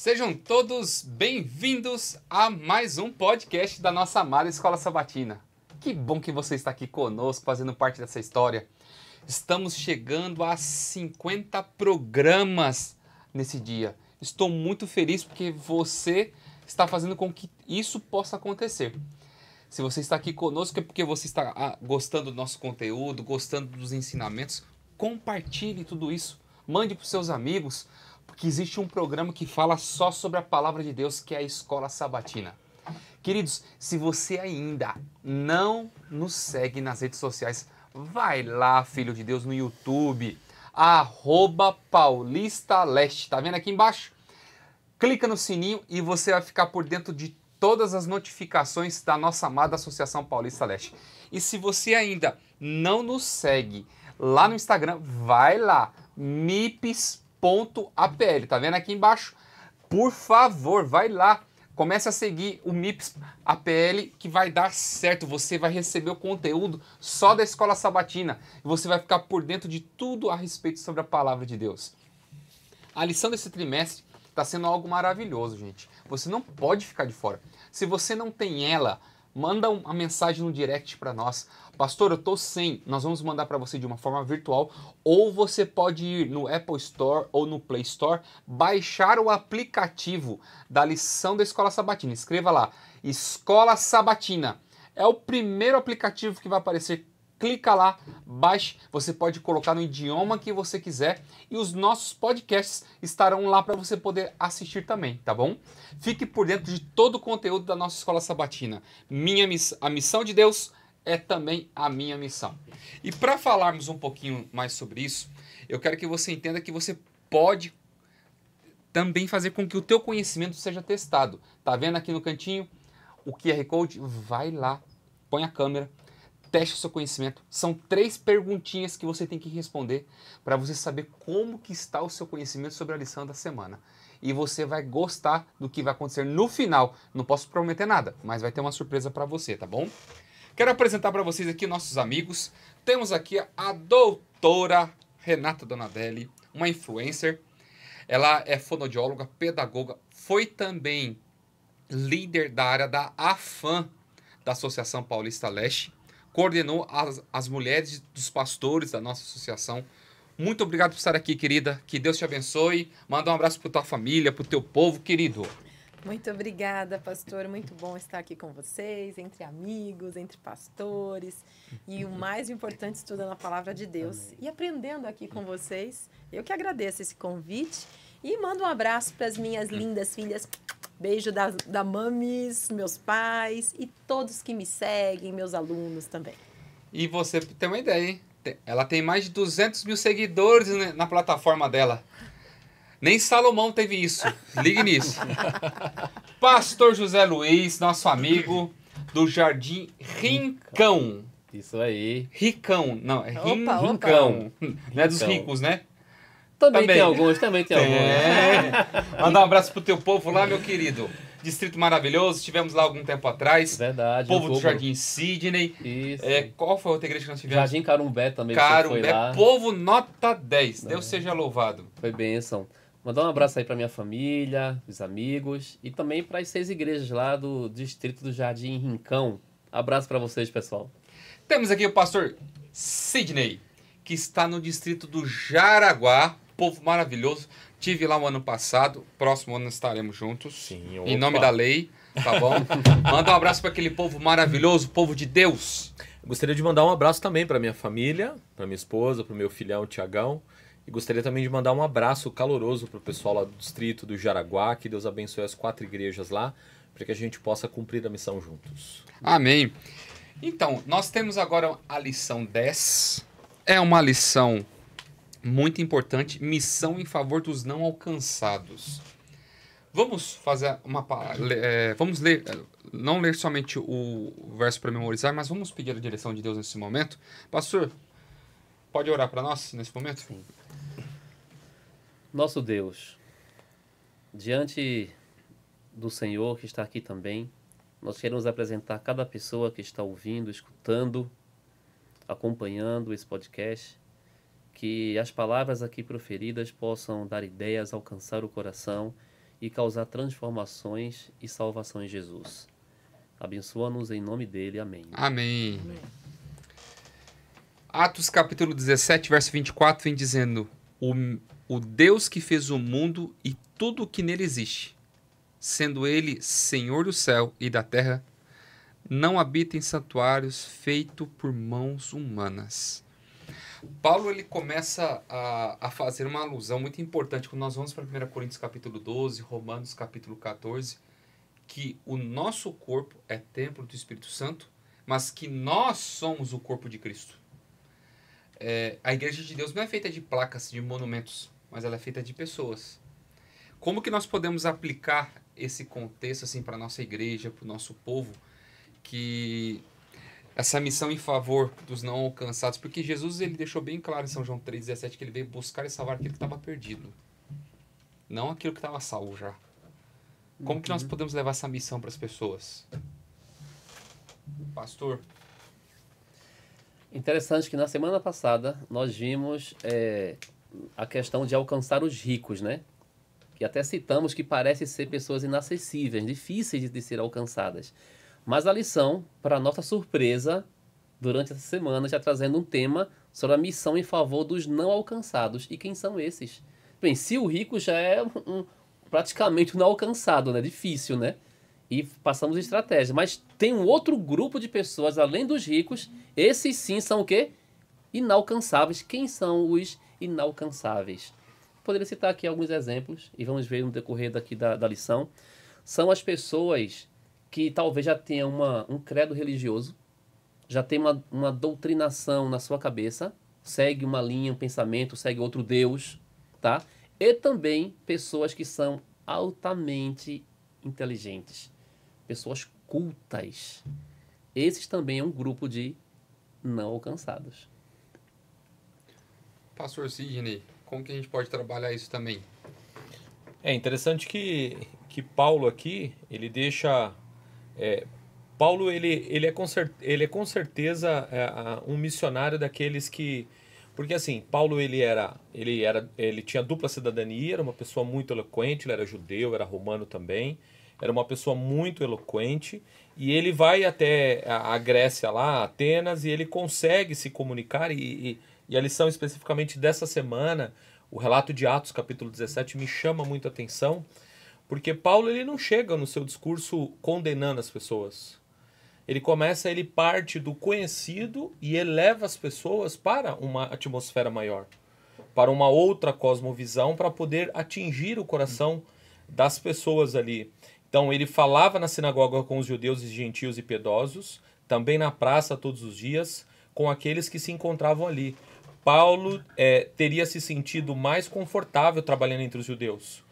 Sejam todos bem-vindos a mais um podcast da nossa amada Escola Sabatina. Que bom que você está aqui conosco, fazendo parte dessa história. Estamos chegando a 50 programas nesse dia. Estou muito feliz porque você está fazendo com que isso possa acontecer. Se você está aqui conosco é porque você está gostando do nosso conteúdo, gostando dos ensinamentos. Compartilhe tudo isso, mande para os seus amigos, porque existe um programa que fala só sobre a palavra de Deus, que é a Escola Sabatina. Queridos, se você ainda não nos segue nas redes sociais, vai lá, filho de Deus, no YouTube, @PaulistaLeste, tá vendo aqui embaixo? Clica no sininho e você vai ficar por dentro de todas as notificações da nossa amada Associação Paulista Leste. E se você ainda não nos segue lá no Instagram, vai lá, mips.apl, tá vendo aqui embaixo? Por favor, vai lá, comece a seguir o Mips APL, que vai dar certo. Você vai receber o conteúdo só da Escola Sabatina e você vai ficar por dentro de tudo a respeito sobre a palavra de Deus. A lição desse trimestre está sendo algo maravilhoso, gente. Você não pode ficar de fora. Se você não tem ela, manda uma mensagem no direct para nós. Pastor, eu tô sem. Nós vamos mandar para você de uma forma virtual. Ou você pode ir no Apple Store ou no Play Store, baixar o aplicativo da lição da Escola Sabatina. Escreva lá, Escola Sabatina. É o primeiro aplicativo que vai aparecer. Clica lá, baixe, você pode colocar no idioma que você quiser e os nossos podcasts estarão lá para você poder assistir também, tá bom? Fique por dentro de todo o conteúdo da nossa Escola Sabatina. A missão de Deus é também a minha missão. E para falarmos um pouquinho mais sobre isso, eu quero que você entenda que você pode também fazer com que o teu conhecimento seja testado. Tá vendo aqui no cantinho o QR Code? Vai lá, põe a câmera. Teste o seu conhecimento. São 3 perguntinhas que você tem que responder para você saber como que está o seu conhecimento sobre a lição da semana. E você vai gostar do que vai acontecer no final. Não posso prometer nada, mas vai ter uma surpresa para você, tá bom? Quero apresentar para vocês aqui nossos amigos. Temos aqui a doutora Renata Donadelli, uma influencer. Ela é fonoaudióloga, pedagoga, foi também líder da área da AFAM, da Associação Paulista Leste. Coordenou as mulheres dos pastores da nossa associação. Muito obrigado por estar aqui, querida. Que Deus te abençoe. Manda um abraço para tua família, para o teu povo, querido. Muito obrigada, pastor. Muito bom estar aqui com vocês, entre amigos, entre pastores. E o mais importante, estudando a palavra de Deus. Amém. E aprendendo aqui com vocês. Eu que agradeço esse convite. E mando um abraço para as minhas lindas filhas. Beijo da Mamis, meus pais e todos que me seguem, meus alunos também. E você tem uma ideia, hein? Ela tem mais de 200 mil seguidores na plataforma dela. Nem Salomão teve isso. Ligue nisso. Pastor José Luiz, nosso amigo do Jardim Rincão. Isso aí. Ricão. Não, é Rincão. Não é dos ricos, né? Também tem alguns. Manda um abraço pro teu povo lá, meu querido. Distrito maravilhoso, estivemos lá algum tempo atrás. Verdade. Povo do Jardim Sidney. Isso. Qual foi a outra igreja que nós tivemos? Jardim Carumbé também. Carumbé, foi lá. Povo nota 10. Deus seja louvado. Foi bênção. Mandar um abraço aí pra minha família, os amigos e também para as 6 igrejas lá do distrito do Jardim Rincão. Abraço para vocês, pessoal. Temos aqui o pastor Sidney, que está no distrito do Jaraguá. Povo maravilhoso. Tive lá o ano passado. Próximo ano estaremos juntos. Sim, em nome da lei, tá bom? Manda um abraço para aquele povo maravilhoso, povo de Deus. Gostaria de mandar um abraço também para minha família, para minha esposa, para o meu filhão Tiagão. E gostaria também de mandar um abraço caloroso para o pessoal lá do distrito do Jaraguá. Que Deus abençoe as 4 igrejas lá, para que a gente possa cumprir a missão juntos. Amém. Então, nós temos agora a lição 10. É uma lição muito importante, missão em favor dos não alcançados. Vamos fazer vamos ler, não ler somente o verso para memorizar, mas vamos pedir a direção de Deus nesse momento. Pastor, pode orar para nós nesse momento? Sim. Nosso Deus, diante do Senhor que está aqui também, nós queremos apresentar cada pessoa que está ouvindo, escutando, acompanhando esse podcast, que as palavras aqui proferidas possam dar ideias, alcançar o coração e causar transformações e salvação em Jesus. Abençoa-nos em nome dele. Amém. Amém. Amém. Atos capítulo 17, verso 24, vem dizendo: o Deus que fez o mundo e tudo o que nele existe, sendo ele Senhor do céu e da terra, não habita em santuários feitos por mãos humanas. Paulo ele começa a fazer uma alusão muito importante quando nós vamos para 1 Coríntios capítulo 12, Romanos capítulo 14, que o nosso corpo é templo do Espírito Santo, mas que nós somos o corpo de Cristo. A igreja de Deus não é feita de placas, de monumentos, mas ela é feita de pessoas. Como que nós podemos aplicar esse contexto assim, para a nossa igreja, para o nosso povo, que essa missão em favor dos não alcançados, porque Jesus ele deixou bem claro em São João 3,17 que ele veio buscar e salvar aquilo que estava perdido, não aquilo que estava salvo já. Como que nós podemos levar essa missão para as pessoas? Pastor? Interessante que na semana passada nós vimos a questão de alcançar os ricos, né? Que até citamos que parece ser pessoas inacessíveis, difíceis de ser alcançadas. Mas a lição, para nossa surpresa, durante essa semana, já trazendo um tema sobre a missão em favor dos não alcançados. E quem são esses? Bem, se o rico já é praticamente um não alcançado, né? Difícil, né? E passamos estratégia. Mas tem um outro grupo de pessoas, além dos ricos, esses sim são o quê? Inalcançáveis. Quem são os inalcançáveis? Poderia citar aqui alguns exemplos, e vamos ver no decorrer daqui da lição. São as pessoas que talvez já tenham um credo religioso, já tem uma doutrinação na sua cabeça, segue uma linha, um pensamento, segue outro Deus, tá? E também pessoas que são altamente inteligentes, pessoas cultas. Esses também é um grupo de não alcançados. Pastor Sidney, como que a gente pode trabalhar isso também? É interessante que Paulo aqui, ele deixa... Paulo, ele é com certeza um missionário daqueles que... Porque assim, Paulo ele tinha dupla cidadania, era uma pessoa muito eloquente, ele era judeu, era romano também, era uma pessoa muito eloquente, e ele vai até a Grécia lá, Atenas, e ele consegue se comunicar, e a lição especificamente dessa semana, o relato de Atos capítulo 17 me chama muito a atenção, porque Paulo ele não chega no seu discurso condenando as pessoas. Ele parte do conhecido e eleva as pessoas para uma atmosfera maior, para uma outra cosmovisão, para poder atingir o coração das pessoas ali. Então ele falava na sinagoga com os judeus e gentios e piedosos, também na praça todos os dias, com aqueles que se encontravam ali. Paulo teria se sentido mais confortável trabalhando entre os judeus,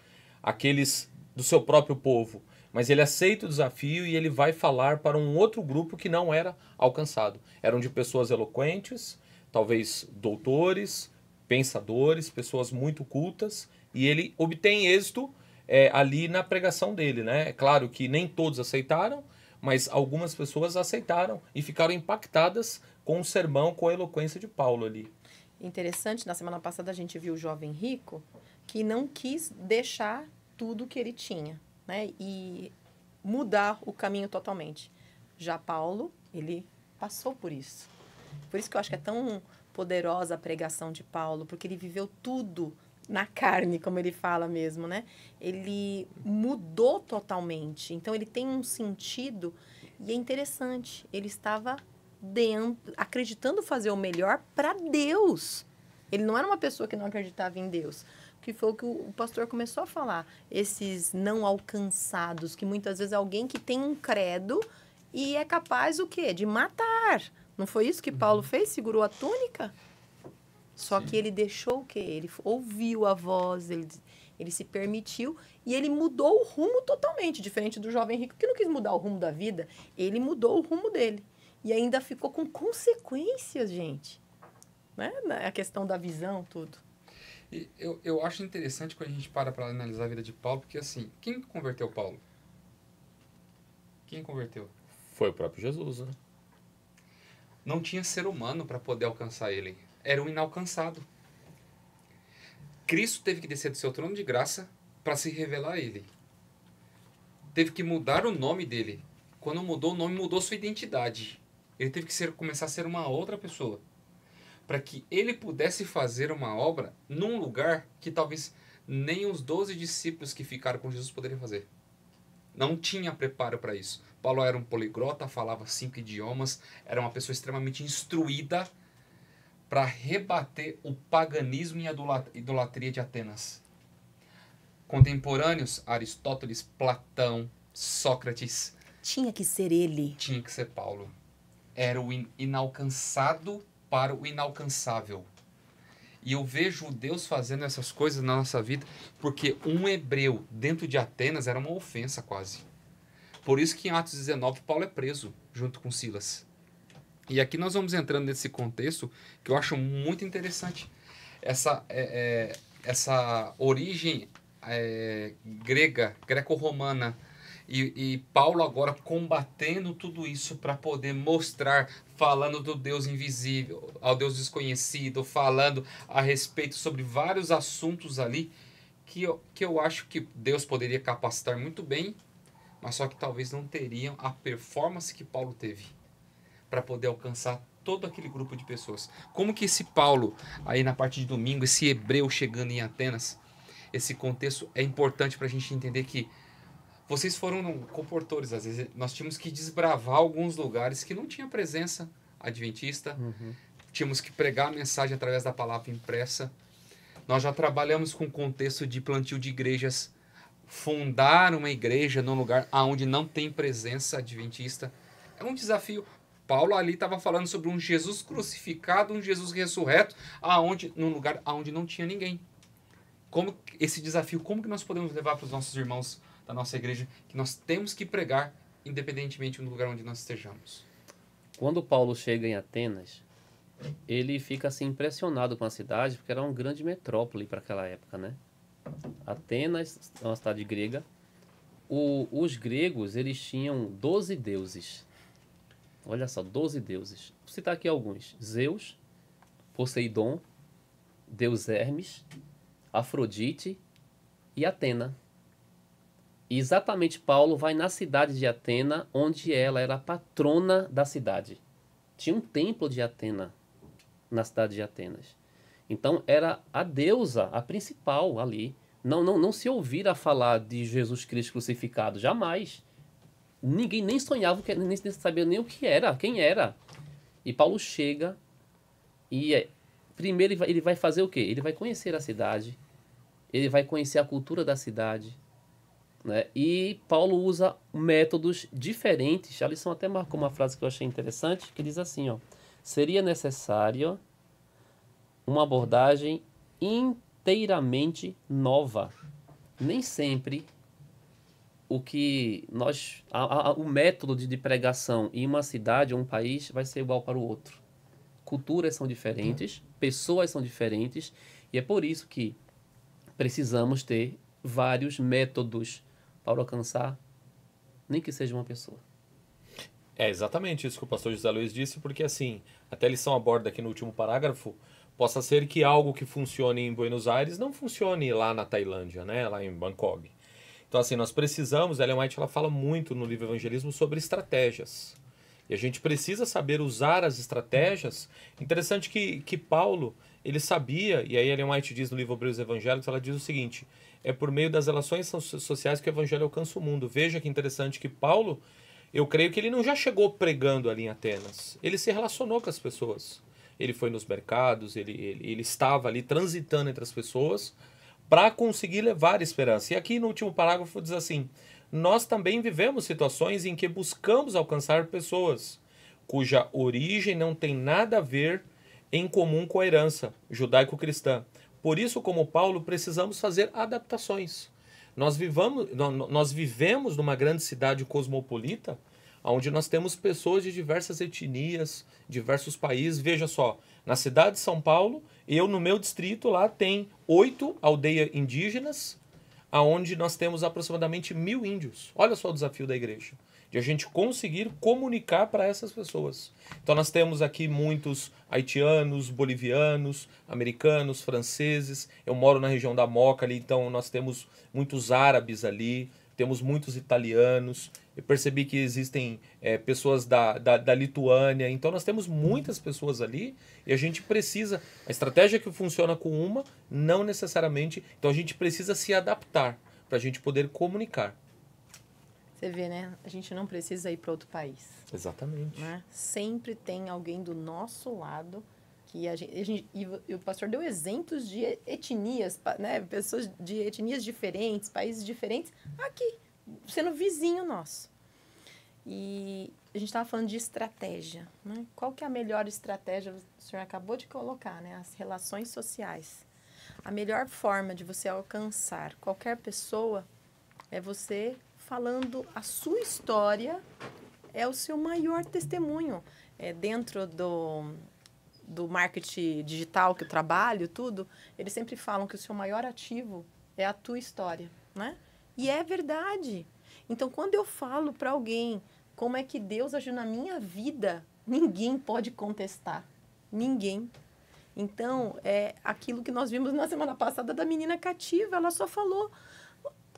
aqueles do seu próprio povo. Mas ele aceita o desafio e ele vai falar para um outro grupo que não era alcançado. Eram de pessoas eloquentes, talvez doutores, pensadores, pessoas muito cultas, e ele obtém êxito ali na pregação dele, né? É claro que nem todos aceitaram, mas algumas pessoas aceitaram e ficaram impactadas com o sermão, com a eloquência de Paulo ali. Interessante, na semana passada a gente viu o jovem rico que não quis deixar tudo que ele tinha, né? E mudar o caminho totalmente. Já Paulo, ele passou por isso. Por isso que eu acho que é tão poderosa a pregação de Paulo, porque ele viveu tudo na carne, como ele fala mesmo, né? Ele mudou totalmente. Então, ele tem um sentido e é interessante. Ele estava acreditando fazer o melhor para Deus. Ele não era uma pessoa que não acreditava em Deus. Que foi o que o pastor começou a falar. Esses não alcançados, que muitas vezes é alguém que tem um credo e é capaz o quê? De matar. Não foi isso que Paulo fez? Segurou a túnica? Só que ele deixou o quê? Ele ouviu a voz, ele se permitiu e ele mudou o rumo totalmente, diferente do jovem rico que não quis mudar o rumo da vida. Ele mudou o rumo dele. E ainda ficou com consequências, gente. Né? A questão da visão, tudo. E eu acho interessante quando a gente para analisar a vida de Paulo, porque assim, quem converteu Paulo? Quem converteu? Foi o próprio Jesus, né? Não tinha ser humano para poder alcançar ele. Era um inalcançado. Cristo teve que descer do seu trono de graça para se revelar a ele. teve que mudar o nome dele. Quando mudou o nome, mudou sua identidade. Ele teve que começar a ser uma outra pessoa. Para que ele pudesse fazer uma obra num lugar que talvez nem os 12 discípulos que ficaram com Jesus poderiam fazer. Não tinha preparo para isso. Paulo era um poliglota, falava 5 idiomas, era uma pessoa extremamente instruída para rebater o paganismo e a idolatria de Atenas. Contemporâneos, Aristóteles, Platão, Sócrates. Tinha que ser ele. Tinha que ser Paulo. Era o inalcançado para o inalcançável. E eu vejo Deus fazendo essas coisas na nossa vida, porque um hebreu dentro de Atenas era uma ofensa quase. Por isso que em Atos 19 Paulo é preso junto com Silas. E aqui nós vamos entrando nesse contexto que eu acho muito interessante. Essa origem grega, greco-romana, e Paulo agora combatendo tudo isso para poder mostrar, falando do Deus invisível, ao Deus desconhecido, falando a respeito sobre vários assuntos ali que eu acho que Deus poderia capacitar muito bem, mas só que talvez não teriam a performance que Paulo teve para poder alcançar todo aquele grupo de pessoas. Como que esse Paulo, aí na parte de domingo, esse hebreu chegando em Atenas, esse contexto é importante para a gente entender que vocês foram comportores, às vezes nós tínhamos que desbravar alguns lugares que não tinha presença adventista, tínhamos que pregar a mensagem através da palavra impressa. Nós já trabalhamos com o contexto de plantio de igrejas, fundar uma igreja num lugar onde não tem presença adventista. É um desafio. Paulo ali estava falando sobre um Jesus crucificado, um Jesus ressurreto, num lugar onde não tinha ninguém. Como esse desafio, como que nós podemos levar para os nossos irmãos da nossa igreja, que nós temos que pregar independentemente do lugar onde nós estejamos? Quando Paulo chega em Atenas, ele fica assim impressionado com a cidade, porque era uma grande metrópole para aquela época, né? Atenas é uma cidade grega. Os gregos, eles tinham 12 deuses. Olha só, 12 deuses. Vou citar aqui alguns. Zeus, Poseidon, Deus Hermes, Afrodite e Atena. E exatamente Paulo vai na cidade de Atena, onde ela era a patrona da cidade. Tinha um templo de Atena na cidade de Atenas. Então era a deusa, a principal ali. Não se ouvira falar de Jesus Cristo crucificado, jamais. Ninguém nem sonhava, nem sabia nem o que era, quem era. E Paulo chega e primeiro ele vai fazer o quê? Ele vai conhecer a cidade, ele vai conhecer a cultura da cidade, né? E Paulo usa métodos diferentes. A lição até marcou uma frase que eu achei interessante, que diz assim, ó: seria necessária uma abordagem inteiramente nova. Nem sempre o método de pregação em uma cidade ou um país vai ser igual para o outro. Culturas são diferentes, pessoas são diferentes, e é por isso que precisamos ter vários métodos para alcançar, nem que seja uma pessoa. É exatamente isso que o pastor José Luiz disse, porque assim, até a lição aborda aqui no último parágrafo, possa ser que algo que funcione em Buenos Aires não funcione lá na Tailândia, né? Lá em Bangkok. Então assim, nós precisamos, Ellen White ela fala muito no livro Evangelismo sobre estratégias. E a gente precisa saber usar as estratégias. Interessante que Paulo, ele sabia, e aí Ellen White diz no livro Obreiros Evangélicos, ela diz o seguinte: é por meio das relações sociais que o evangelho alcança o mundo. Veja que interessante que Paulo, eu creio que ele não já chegou pregando ali em Atenas. Ele se relacionou com as pessoas. Ele foi nos mercados, ele estava ali transitando entre as pessoas para conseguir levar esperança. E aqui no último parágrafo diz assim: nós também vivemos situações em que buscamos alcançar pessoas cuja origem não tem nada a ver em comum com a herança judaico-cristã. Por isso, como Paulo, precisamos fazer adaptações. Nós vivemos numa grande cidade cosmopolita, onde nós temos pessoas de diversas etnias, diversos países. Veja só, na cidade de São Paulo, no meu distrito lá tem 8 aldeias indígenas, onde nós temos aproximadamente 1000 índios. Olha só o desafio da igreja, de a gente conseguir comunicar para essas pessoas. Então nós temos aqui muitos haitianos, bolivianos, americanos, franceses. Eu moro na região da Moca ali, então nós temos muitos árabes ali, temos muitos italianos, eu percebi que existem pessoas da Lituânia, então nós temos muitas pessoas ali e a gente precisa, a estratégia que funciona com uma, não necessariamente, então a gente precisa se adaptar para a gente poder comunicar. Você vê, né? A gente não precisa ir para outro país. Exatamente. Né? Sempre tem alguém do nosso lado que e o pastor deu exemplos de etnias, né? Pessoas de etnias diferentes, países diferentes, aqui, sendo vizinho nosso. E a gente estava falando de estratégia, né? Qual que é a melhor estratégia? O senhor acabou de colocar, né? As relações sociais. A melhor forma de você alcançar qualquer pessoa é você falando a sua história, é o seu maior testemunho. Dentro do marketing digital que eu trabalho, tudo, eles sempre falam que o seu maior ativo é a tua história, né? E é verdade. Então, quando eu falo para alguém como é que Deus agiu na minha vida, ninguém pode contestar. Ninguém. Então, é aquilo que nós vimos na semana passada da menina cativa. Ela só falou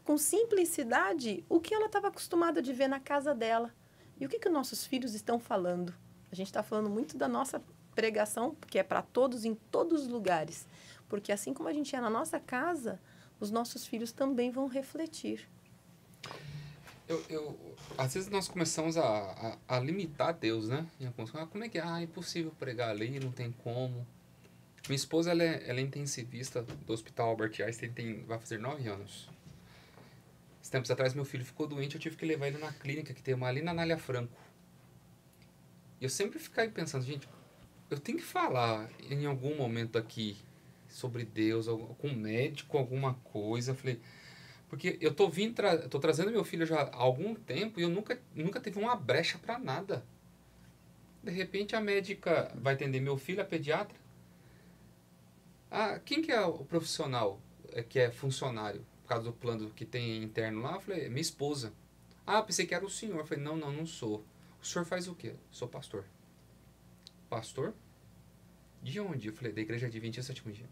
com simplicidade o que ela estava acostumada de ver na casa dela. E o que nossos filhos estão falando? A gente está falando muito da nossa pregação, que é para todos, em todos os lugares. Porque assim como a gente é na nossa casa, os nossos filhos também vão refletir. Às vezes nós começamos a limitar Deus, né? Como é que é? É impossível pregar ali, não tem como. Minha esposa, ela é intensivista do Hospital Albert Einstein, vai fazer 9 anos. Esses tempos atrás, meu filho ficou doente, eu tive que levar ele na clínica, que tem uma ali na Anália Franco. E eu sempre ficava pensando, gente, eu tenho que falar em algum momento aqui sobre Deus, com um médico, alguma coisa. Eu falei, porque eu tô trazendo meu filho já há algum tempo e eu nunca teve uma brecha para nada. De repente a médica vai atender meu filho, a pediatra. Quem que é o profissional que é funcionário? Por causa do plano que tem interno lá, eu falei, minha esposa. Pensei que era o senhor. Eu falei, não sou. O senhor faz o quê? Sou pastor. Pastor? De onde? Eu falei, da Igreja Adventista Sétimo Dia.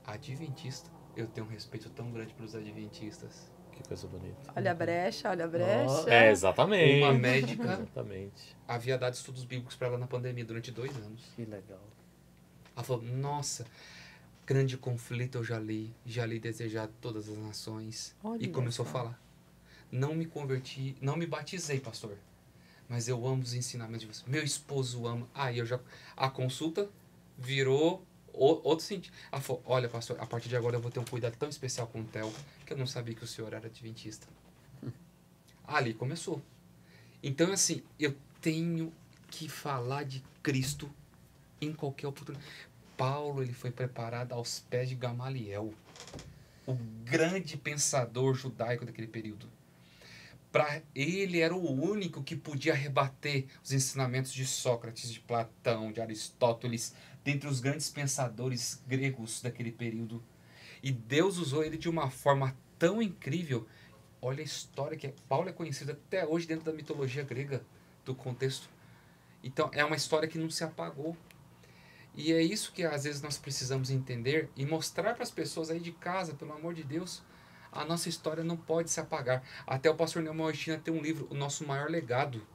Adventista? Eu tenho um respeito tão grande pelos adventistas. Que coisa bonita. Olha a brecha, olha a brecha. Exatamente. Uma médica exatamente. havia dado estudos bíblicos para ela na pandemia durante 2 anos. Que legal. Ela falou, nossa, grande conflito eu já li Desejar Todas as Nações. Olha e começou só. a falar, não me converti, não me batizei, pastor, mas eu amo os ensinamentos de você. Meu esposo ama. A consulta virou outro sentido. Ela falou, olha, pastor, a partir de agora eu vou ter um cuidado tão especial com o Theo, que eu não sabia que o senhor era adventista. Ali começou. Então, assim, eu tenho que falar de Cristo em qualquer oportunidade. Paulo, ele foi preparado aos pés de Gamaliel, o grande pensador judaico daquele período. Para ele era o único que podia rebater os ensinamentos de Sócrates, de Platão, de Aristóteles, dentre os grandes pensadores gregos daquele período. E Deus usou ele de uma forma tão incrível. Olha a história que Paulo é conhecido até hoje dentro da mitologia grega, do contexto. Então, é uma história que não se apagou. E é isso que às vezes nós precisamos entender e mostrar para as pessoas aí de casa, pelo amor de Deus, a nossa história não pode se apagar. Até o pastor Neumann Oshina tem um livro, O Nosso Maior Legado.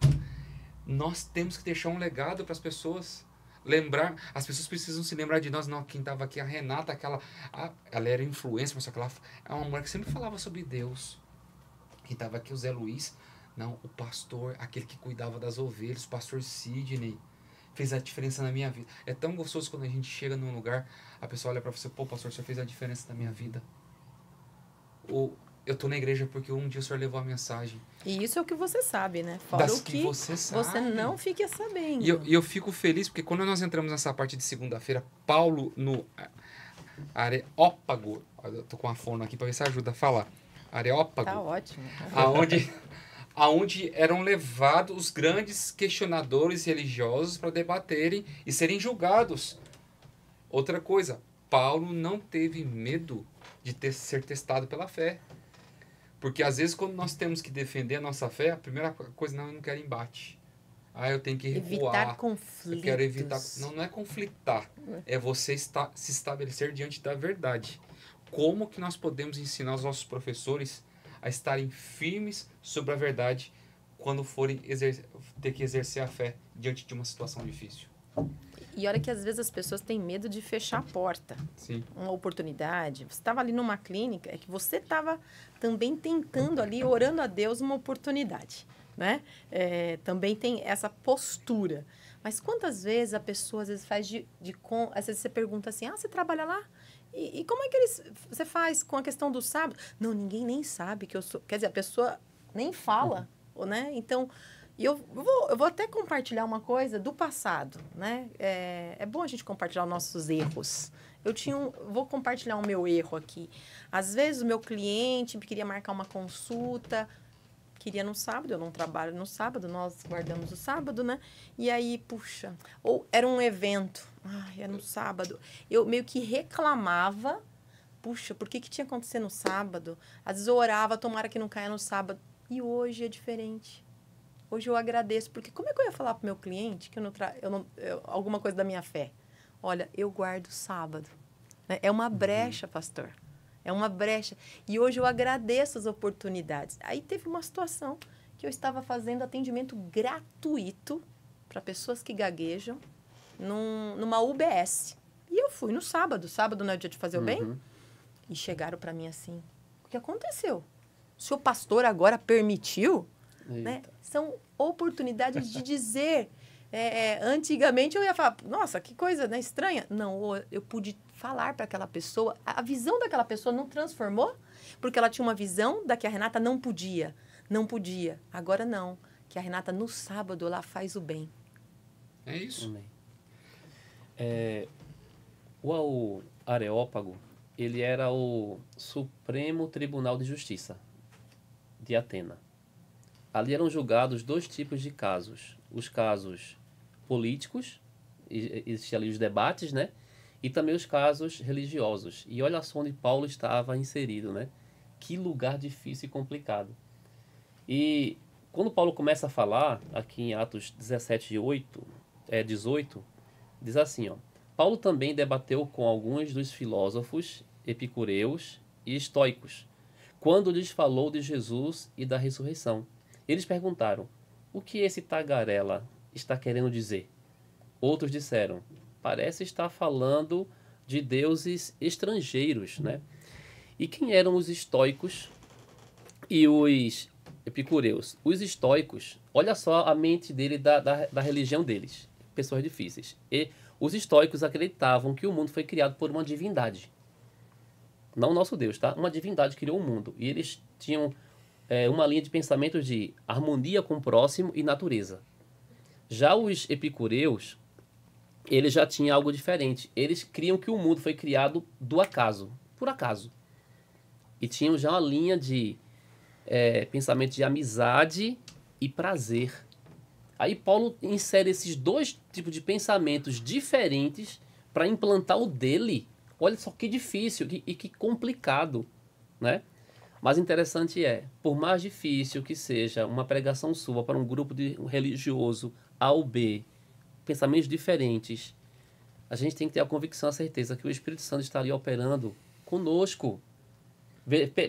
Nós temos que deixar um legado para as pessoas. Lembrar, as pessoas precisam se lembrar de nós. Não, quem estava aqui, a Renata, ela era influencer, mas só que ela é uma mulher que sempre falava sobre Deus. Quem estava aqui, o Zé Luiz, não, o pastor, aquele que cuidava das ovelhas, o pastor Sidney, fez a diferença na minha vida. É tão gostoso quando a gente chega num lugar, a pessoa olha para você, pô, pastor, o senhor fez a diferença na minha vida. Ou eu tô na igreja porque um dia o senhor levou a mensagem. E isso é o que você sabe, né? Fora Das o que você sabe. você não fique sabendo. E eu fico feliz porque quando nós entramos nessa parte de segunda-feira, Paulo no Areópago, eu tô com a fono aqui para ver se ajuda a falar. Areópago. Tá ótimo. Aonde eram levados os grandes questionadores religiosos para debaterem e serem julgados. Outra coisa, Paulo não teve medo de ser testado pela fé. Porque às vezes quando nós temos que defender a nossa fé, a primeira coisa, não, eu não quero embate. Eu tenho que recuar. Evitar conflitos. Eu quero evitar. Não é conflitar. É você se estabelecer diante da verdade. Como que nós podemos ensinar os nossos professores a a estarem firmes sobre a verdade quando forem ter que exercer a fé diante de uma situação difícil. E olha que às vezes as pessoas têm medo de fechar a porta. Sim. Uma oportunidade. Você estava ali numa clínica, é que você estava também tentando ali, orando a Deus, uma oportunidade, né? Também tem essa postura. Mas quantas vezes a pessoa, às vezes, faz às vezes você pergunta assim, você trabalha lá? E como é que você faz com a questão do sábado? Não, ninguém nem sabe que eu sou... Quer dizer, a pessoa nem fala, né? Então... E eu vou até compartilhar uma coisa do passado, né? É bom a gente compartilhar os nossos erros. Vou compartilhar o meu erro aqui. Às vezes, o meu cliente queria marcar uma consulta, queria no sábado, eu não trabalho no sábado, nós guardamos o sábado, né? E aí, puxa, ou era um evento, era no sábado. Eu meio que reclamava, puxa, por que tinha acontecido no sábado? Às vezes eu orava, tomara que não caia no sábado. E hoje é diferente. Hoje eu agradeço, porque como é que eu ia falar para o meu cliente que alguma coisa da minha fé? Olha, eu guardo sábado. Né? É uma brecha, pastor. É uma brecha. E hoje eu agradeço as oportunidades. Aí teve uma situação que eu estava fazendo atendimento gratuito para pessoas que gaguejam numa UBS. E eu fui no sábado. Sábado não é dia de fazer o bem? E chegaram para mim assim, o que aconteceu? O seu pastor agora permitiu? Né? São oportunidades de dizer. Antigamente eu ia falar, nossa, que coisa, né, estranha. Não, eu pude falar para aquela pessoa. A visão daquela pessoa não transformou, porque ela tinha uma visão da que a Renata não podia. Não podia. Agora não. Que a Renata, no sábado, ela faz o bem. É isso. O Areópago, ele era o Supremo Tribunal de Justiça de Atena. Ali eram julgados 2 tipos de casos. Os casos políticos, existiam ali os debates, né? E também os casos religiosos. E olha só onde Paulo estava inserido, né? Que lugar difícil e complicado. E quando Paulo começa a falar, aqui em Atos 18, diz assim, ó. Paulo também debateu com alguns dos filósofos epicureus e estoicos, quando lhes falou de Jesus e da ressurreição. Eles perguntaram, o que esse tagarela está querendo dizer? Outros disseram, parece estar falando de deuses estrangeiros, né? E quem eram os estoicos e os epicureus? Os estoicos, olha só a mente dele da religião deles, pessoas difíceis. E os estoicos acreditavam que o mundo foi criado por uma divindade. Não o nosso Deus, tá? Uma divindade criou o mundo. E eles tinham uma linha de pensamento de harmonia com o próximo e natureza. Já os epicureus, eles já tinham algo diferente. Eles criam que o mundo foi criado do acaso, por acaso. E tinham já uma linha de pensamento de amizade e prazer. Aí Paulo insere esses 2 tipos de pensamentos diferentes para implantar o dele. Olha só que difícil e que complicado, né? Mas interessante por mais difícil que seja uma pregação sua para um grupo religioso A ou B, pensamentos diferentes, a gente tem que ter a convicção, a certeza que o Espírito Santo está ali operando conosco.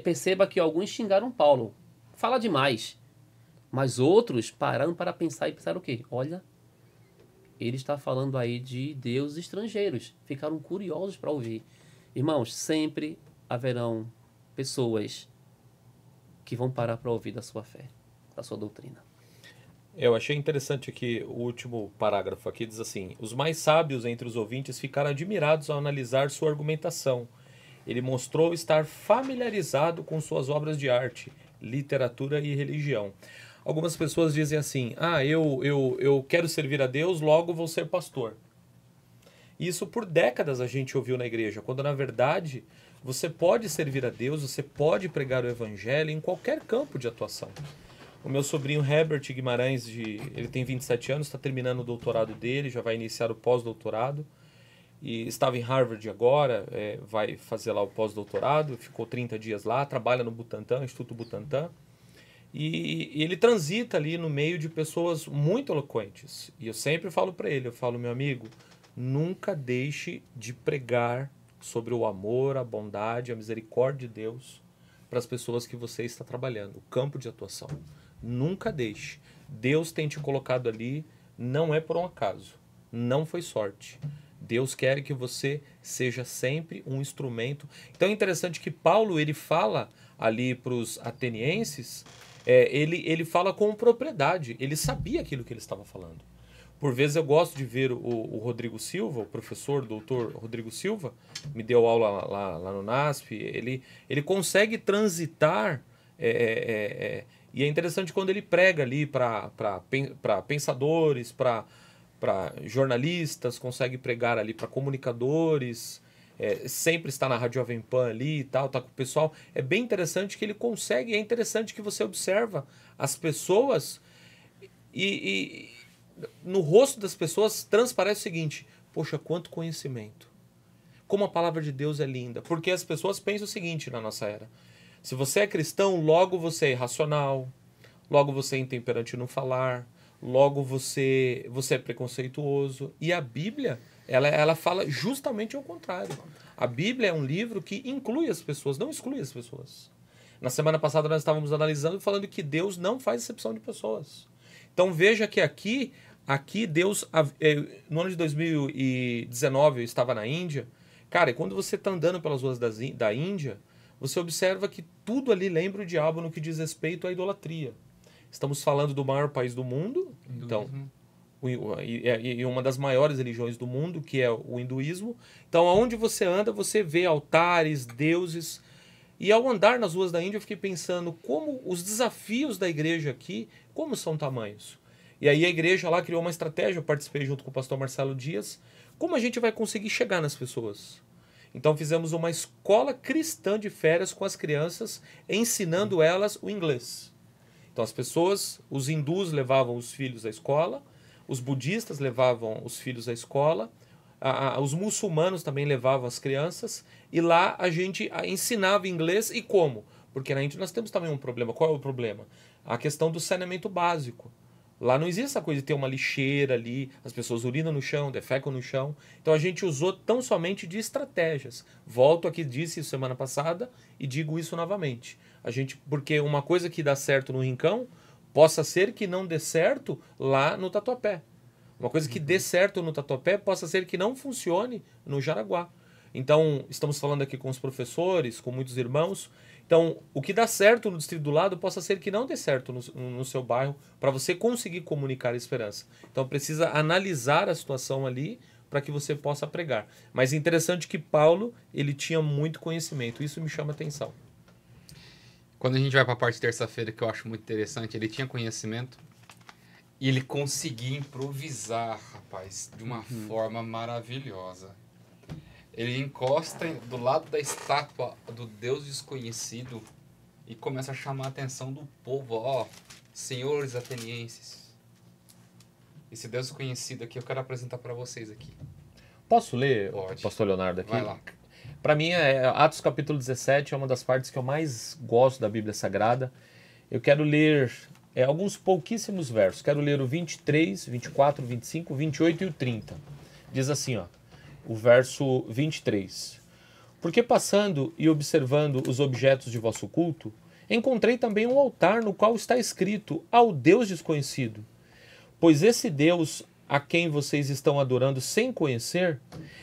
Perceba que alguns xingaram Paulo. Fala demais. Mas outros pararam para pensar e pensaram o quê? Olha, ele está falando aí de deuses estrangeiros. Ficaram curiosos para ouvir. Irmãos, sempre haverão pessoas que vão parar para ouvir da sua fé, da sua doutrina. Eu achei interessante aqui o último parágrafo aqui, diz assim, os mais sábios entre os ouvintes ficaram admirados ao analisar sua argumentação. Ele mostrou estar familiarizado com suas obras de arte, literatura e religião. Algumas pessoas dizem assim, eu quero servir a Deus, logo vou ser pastor. Isso por décadas a gente ouviu na igreja, quando na verdade você pode servir a Deus, você pode pregar o evangelho em qualquer campo de atuação. O meu sobrinho Herbert Guimarães, ele tem 27 anos, está terminando o doutorado dele, já vai iniciar o pós-doutorado. E estava em Harvard agora, vai fazer lá o pós-doutorado, ficou 30 dias lá, trabalha no Butantan, Instituto Butantan. E ele transita ali no meio de pessoas muito eloquentes. E eu sempre falo para ele, meu amigo, nunca deixe de pregar sobre o amor, a bondade, a misericórdia de Deus para as pessoas que você está trabalhando, o campo de atuação. Nunca deixe. Deus tem te colocado ali, não é por um acaso, não foi sorte. Deus quer que você seja sempre um instrumento. Então é interessante que Paulo, ele fala ali para os atenienses, ele fala com propriedade, ele sabia aquilo que ele estava falando. Por vezes eu gosto de ver o Rodrigo Silva, o professor, doutor Rodrigo Silva, me deu aula lá no NASP, ele consegue transitar, e é interessante quando ele prega ali para pensadores, para jornalistas, consegue pregar ali para comunicadores, sempre está na Rádio Jovem Pan ali e tal, tá com o pessoal. É bem interessante que ele consegue, é interessante que você observa as pessoas e no rosto das pessoas transparece o seguinte: poxa, quanto conhecimento. Como a palavra de Deus é linda. Porque as pessoas pensam o seguinte na nossa era: se você é cristão, logo você é irracional, logo você é intemperante no falar, logo você é preconceituoso. E a Bíblia, ela fala justamente ao contrário. A Bíblia é um livro que inclui as pessoas, não exclui as pessoas. Na semana passada nós estávamos analisando, falando que Deus não faz exceção de pessoas. Então veja que aqui Deus, no ano de 2019 eu estava na Índia. Cara, quando você está andando pelas ruas da Índia, você observa que tudo ali lembra o diabo no que diz respeito à idolatria. Estamos falando do maior país do mundo, então, e uma das maiores religiões do mundo, que é o hinduísmo. Então, aonde você anda, você vê altares, deuses. E ao andar nas ruas da Índia, eu fiquei pensando como os desafios da igreja aqui, como são tamanhos. E aí a igreja lá criou uma estratégia, eu participei junto com o pastor Marcelo Dias, como a gente vai conseguir chegar nas pessoas. Então fizemos uma escola cristã de férias com as crianças, ensinando elas o inglês. Então as pessoas, os hindus levavam os filhos à escola, os budistas levavam os filhos à escola, os muçulmanos também levavam as crianças, e lá a gente ensinava inglês. E como? Porque na Índia nós temos também um problema. Qual é o problema? A questão do saneamento básico. Lá não existe essa coisa de ter uma lixeira ali, as pessoas urinam no chão, defecam no chão. Então a gente usou tão somente de estratégias. Volto aqui, disse isso semana passada e digo isso novamente. Porque uma coisa que dá certo no Rincão, possa ser que não dê certo lá no Tatuapé. Uma coisa que dê certo no Tatuapé, possa ser que não funcione no Jaraguá. Então, estamos falando aqui com os professores, com muitos irmãos. Então, o que dá certo no distrito do lado, possa ser que não dê certo no seu bairro, para você conseguir comunicar a esperança. Então, precisa analisar a situação ali, para que você possa pregar. Mas é interessante que Paulo, ele tinha muito conhecimento. Isso me chama a atenção. Quando a gente vai para a parte de terça-feira, que eu acho muito interessante, ele tinha conhecimento e ele conseguia improvisar, rapaz, de uma forma maravilhosa. Ele encosta do lado da estátua do Deus desconhecido e começa a chamar a atenção do povo. Ó, senhores atenienses, esse Deus desconhecido aqui eu quero apresentar para vocês aqui. Posso ler, Pode. pastor Leonardo, aqui? Vai lá. Para mim, Atos capítulo 17 é uma das partes que eu mais gosto da Bíblia Sagrada. Eu quero ler alguns pouquíssimos versos. Quero ler o 23, 24, 25, 28 e o 30. Diz assim, ó, o verso 23. Porque passando e observando os objetos de vosso culto, encontrei também um altar no qual está escrito ao Deus desconhecido. Pois esse Deus a quem vocês estão adorando sem conhecer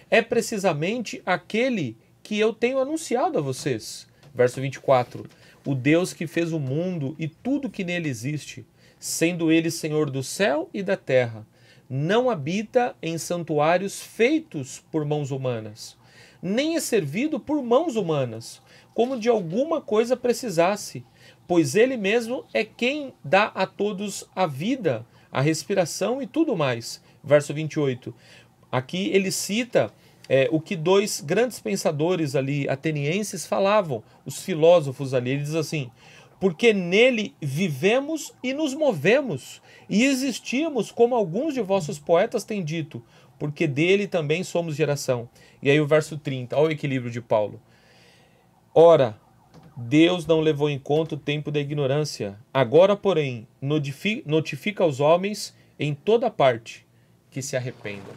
é precisamente aquele que eu tenho anunciado a vocês. Verso 24. O Deus que fez o mundo e tudo que nele existe, sendo ele Senhor do céu e da terra, não habita em santuários feitos por mãos humanas, nem é servido por mãos humanas, como de alguma coisa precisasse, pois ele mesmo é quem dá a todos a vida, a respiração e tudo mais. Verso 28. Aqui ele cita o que dois grandes pensadores ali, atenienses, falavam, os filósofos ali. Ele diz assim: porque nele vivemos e nos movemos, e existimos, como alguns de vossos poetas têm dito, porque dele também somos geração. E aí o verso 30, olha o equilíbrio de Paulo. Ora, Deus não levou em conta o tempo da ignorância. Agora, porém, notifica aos homens em toda parte que se arrependam.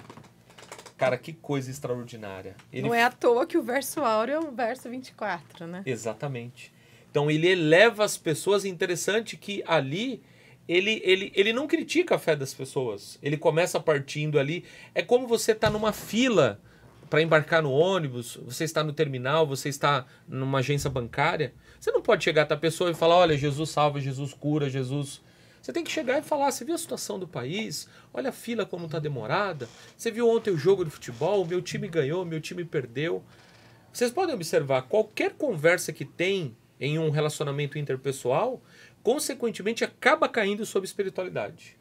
Cara, que coisa extraordinária. Não é à toa que o verso áureo é o verso 24, né? Exatamente. Então ele eleva as pessoas. Interessante que ali ele não critica a fé das pessoas. Ele começa partindo ali. É como você está numa fila para embarcar no ônibus, você está no terminal, você está numa agência bancária. Você não pode chegar até a pessoa e falar, olha, Jesus salva, Jesus cura, Jesus... Você tem que chegar e falar, você viu a situação do país? Olha a fila como está demorada. Você viu ontem o jogo de futebol? Meu time ganhou, meu time perdeu. Vocês podem observar, qualquer conversa que tem em um relacionamento interpessoal, consequentemente acaba caindo sobre espiritualidade.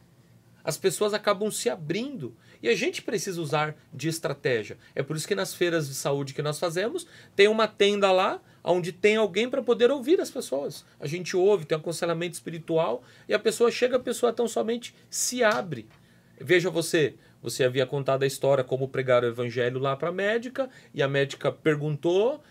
As pessoas acabam se abrindo e a gente precisa usar de estratégia. É por isso que nas feiras de saúde que nós fazemos, tem uma tenda lá onde tem alguém para poder ouvir as pessoas. A gente ouve, tem aconselhamento espiritual e a pessoa chega, a pessoa tão somente se abre. Veja você havia contado a história como pregar o evangelho lá para a médica e a médica perguntou,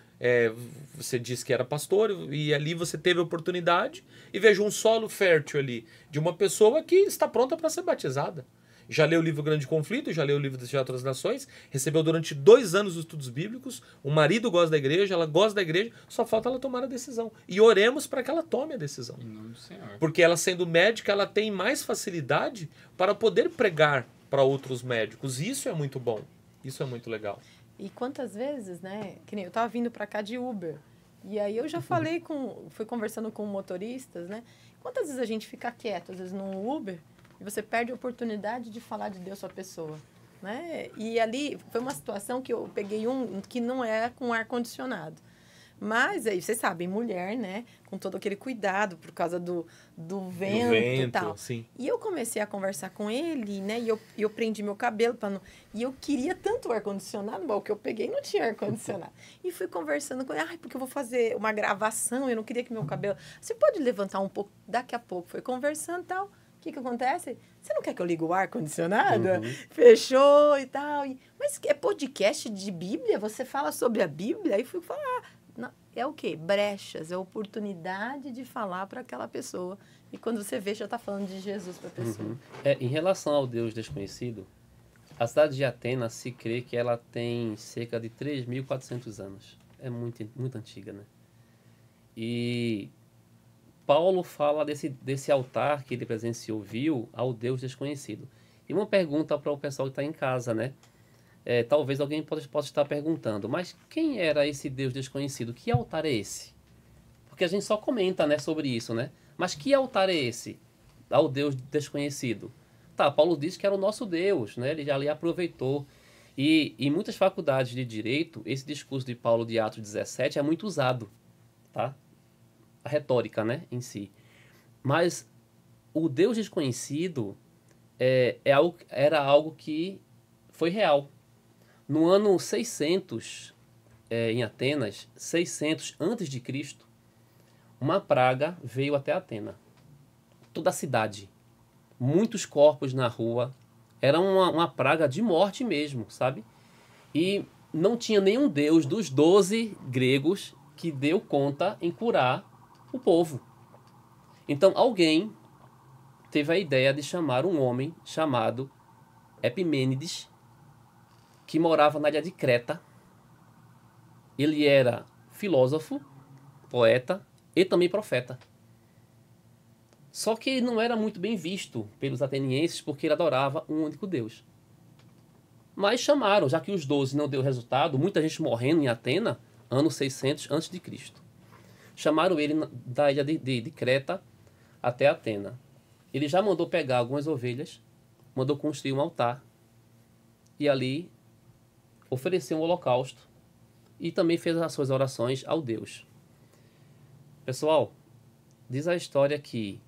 você disse que era pastor e ali você teve a oportunidade e veja um solo fértil ali de uma pessoa que está pronta para ser batizada. Já leu o livro Grande Conflito, já leu o livro das Outras Nações, recebeu durante 2 anos os estudos bíblicos, o marido gosta da igreja, ela gosta da igreja, só falta ela tomar a decisão. E oremos para que ela tome a decisão. Em nome do Senhor. Porque ela sendo médica, ela tem mais facilidade para poder pregar para outros médicos. Isso é muito bom, isso é muito legal. E quantas vezes, né? Que nem eu tava vindo para cá de Uber. E aí eu já falei fui conversando com motoristas, né? Quantas vezes a gente fica quieto, às vezes num Uber, e você perde a oportunidade de falar de Deus para a pessoa, né? E ali foi uma situação que eu peguei um que não é com ar-condicionado. Mas aí, vocês sabem, mulher, né? Com todo aquele cuidado por causa do vento e tal. Sim. E eu comecei a conversar com ele, né? E eu prendi meu cabelo para não... E eu queria tanto o ar-condicionado, mas o que eu peguei não tinha ar-condicionado. E fui conversando com ele. Ai, porque eu vou fazer uma gravação, eu não queria que meu cabelo... Você pode levantar um pouco? Daqui a pouco. Foi conversando e tal. O que acontece? Você não quer que eu ligue o ar-condicionado? Uhum. Fechou e tal. Mas é podcast de Bíblia? Você fala sobre a Bíblia? Aí fui falar... Não, é o quê? Brechas, é oportunidade de falar para aquela pessoa. E quando você vê, já está falando de Jesus para a pessoa. Uhum. Em relação ao Deus desconhecido, a cidade de Atenas se crê que ela tem cerca de 3.400 anos. É muito, muito antiga, né? E Paulo fala desse altar que ele presenciou, viu, ao Deus desconhecido. E uma pergunta para o pessoal que está em casa, né? Talvez alguém possa estar perguntando, mas quem era esse Deus desconhecido? Que altar é esse? Porque a gente só comenta, né, sobre isso, né? Mas que altar é esse ao Deus desconhecido? Tá, Paulo disse que era o nosso Deus, né? Ele já ali aproveitou. E em muitas faculdades de direito, esse discurso de Paulo de Atos 17 é muito usado, tá? A retórica, né, em si. Mas o Deus desconhecido era algo que foi real. No ano 600, em Atenas, 600 antes de Cristo, uma praga veio até Atenas. Toda a cidade. Muitos corpos na rua. Era uma praga de morte mesmo, sabe? E não tinha nenhum deus dos 12 gregos que deu conta em curar o povo. Então alguém teve a ideia de chamar um homem chamado Epimênides, que morava na ilha de Creta. Ele era filósofo, poeta e também profeta. Só que ele não era muito bem visto pelos atenienses porque ele adorava um único Deus. Mas chamaram, já que os 12 não deu resultado, muita gente morrendo em Atenas, ano 600 a.C. Chamaram ele da ilha de Creta até Atenas. Ele já mandou pegar algumas ovelhas, mandou construir um altar e ali ofereceu um holocausto e também fez as suas orações ao Deus. Pessoal, diz a história que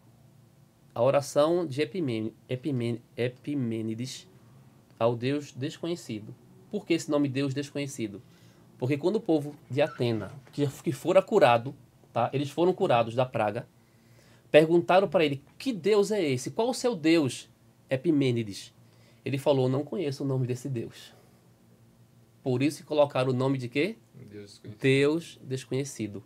a oração de Epimênides ao Deus desconhecido. Por que esse nome Deus desconhecido? Porque quando o povo de Atenas, que fora curado, tá? Eles foram curados da praga, perguntaram para ele, que Deus é esse? Qual o seu Deus, Epimênides? Ele falou, não conheço o nome desse Deus. Por isso que colocaram o nome de quê? Deus desconhecido.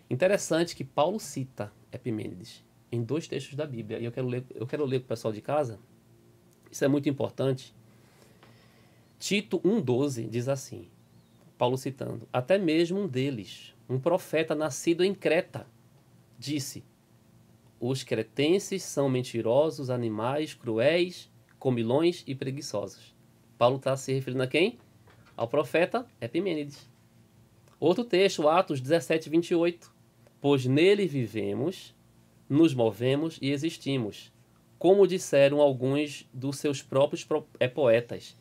Interessante que Paulo cita Epimênides em 2 textos da Bíblia. E eu quero ler para o pessoal de casa. Isso é muito importante. Tito 1,12 diz assim, Paulo citando, até mesmo um deles, um profeta nascido em Creta, disse: os cretenses são mentirosos, animais, cruéis, comilões e preguiçosos. Paulo está se referindo a quem? Ao profeta Epimênides. Outro texto, Atos 17, 28. Pois nele vivemos, nos movemos e existimos, como disseram alguns dos seus próprios poetas.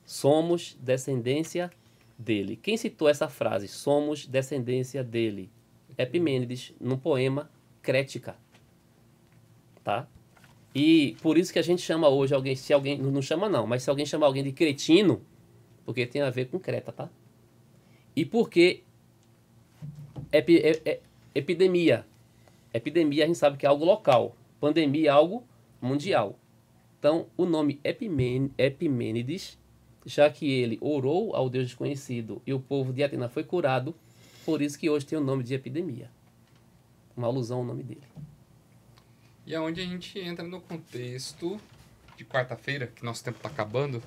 Somos descendência dele. Quem citou essa frase? Somos descendência dele. Epimênides, num poema Crética. Tá? E por isso que a gente chama hoje alguém, se alguém, não chama não, mas se alguém chamar alguém de cretino, porque tem a ver com Creta, tá? E porque epidemia. Epidemia a gente sabe que é algo local. Pandemia é algo mundial. Então, o nome Epimênides, já que ele orou ao Deus desconhecido e o povo de Atena foi curado, por isso que hoje tem o nome de epidemia. Uma alusão ao nome dele. E é onde a gente entra no contexto de quarta-feira, que nosso tempo está acabando.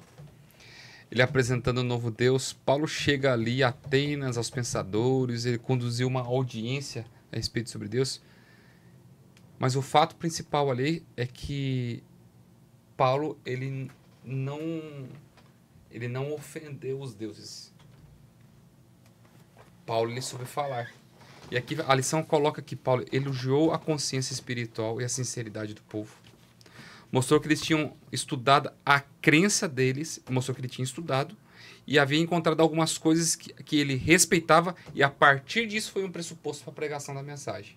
Ele apresentando o novo Deus. Paulo chega ali a Atenas, aos pensadores, ele conduziu uma audiência a respeito sobre Deus. Mas o fato principal ali é que Paulo ele não ofendeu os deuses. Paulo ele soube falar. E aqui a lição coloca que Paulo elogiou a consciência espiritual e a sinceridade do povo. Mostrou que eles tinham estudado a crença deles, mostrou que ele tinha estudado e havia encontrado algumas coisas que ele respeitava e a partir disso foi um pressuposto para a pregação da mensagem.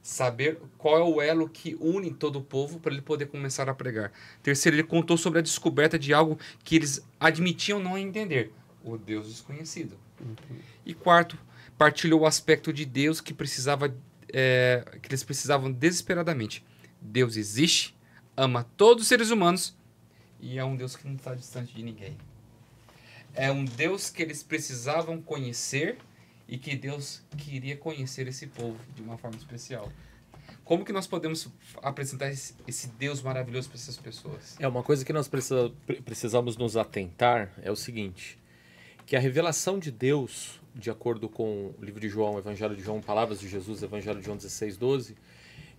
Saber qual é o elo que une todo o povo para ele poder começar a pregar. Terceiro, ele contou sobre a descoberta de algo que eles admitiam não entender, o Deus desconhecido. E quarto, partilhou o aspecto de Deus que eles precisavam desesperadamente. Deus existe, ama todos os seres humanos e é um Deus que não está distante de ninguém. É um Deus que eles precisavam conhecer e que Deus queria conhecer esse povo de uma forma especial. Como que nós podemos apresentar esse Deus maravilhoso para essas pessoas? Uma coisa que nós precisamos nos atentar é o seguinte, que a revelação de Deus, de acordo com o livro de João, Evangelho de João, Palavras de Jesus, Evangelho de João 16, 12,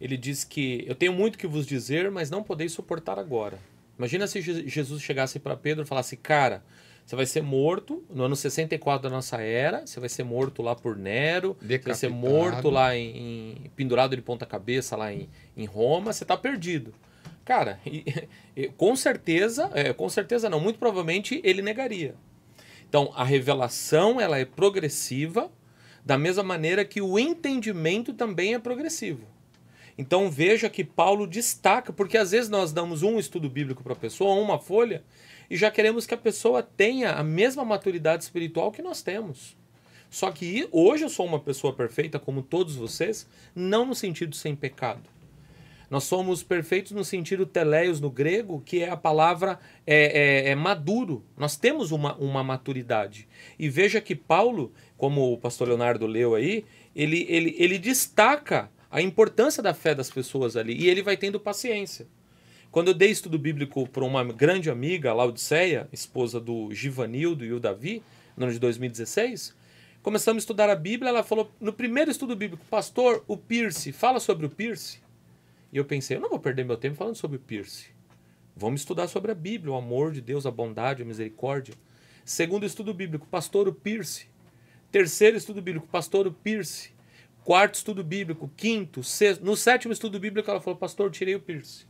ele diz que eu tenho muito que vos dizer, mas não podeis suportar agora. Imagina se Jesus chegasse para Pedro e falasse, cara, você vai ser morto no ano 64 da nossa era, você vai ser morto lá por Nero, Decapitado. você vai ser morto lá pendurado de ponta cabeça lá em Roma, você tá perdido. Cara, com certeza não, muito provavelmente ele negaria. Então, a revelação ela é progressiva, da mesma maneira que o entendimento também é progressivo. Então, veja que Paulo destaca, porque às vezes nós damos um estudo bíblico para a pessoa, uma folha, e já queremos que a pessoa tenha a mesma maturidade espiritual que nós temos. Só que hoje eu sou uma pessoa perfeita, como todos vocês, não no sentido sem pecado. Nós somos perfeitos no sentido teleios no grego, que é a palavra maduro. Nós temos uma maturidade. E veja que Paulo, como o pastor Leonardo leu aí, ele destaca a importância da fé das pessoas ali. E ele vai tendo paciência. Quando eu dei estudo bíblico para uma grande amiga, a Laodiceia, esposa do Givanildo e o Davi, no ano de 2016, começamos a estudar a Bíblia, ela falou, no primeiro estudo bíblico, pastor, o Pierce, fala sobre o Pierce. E eu pensei, eu não vou perder meu tempo falando sobre o Pierce. Vamos estudar sobre a Bíblia, o amor de Deus, a bondade, a misericórdia. Segundo estudo bíblico, pastor, o Pierce. Terceiro estudo bíblico, pastor, o Pierce. Quarto estudo bíblico, quinto, sexto. No sétimo estudo bíblico, ela falou, pastor, tirei o Pierce.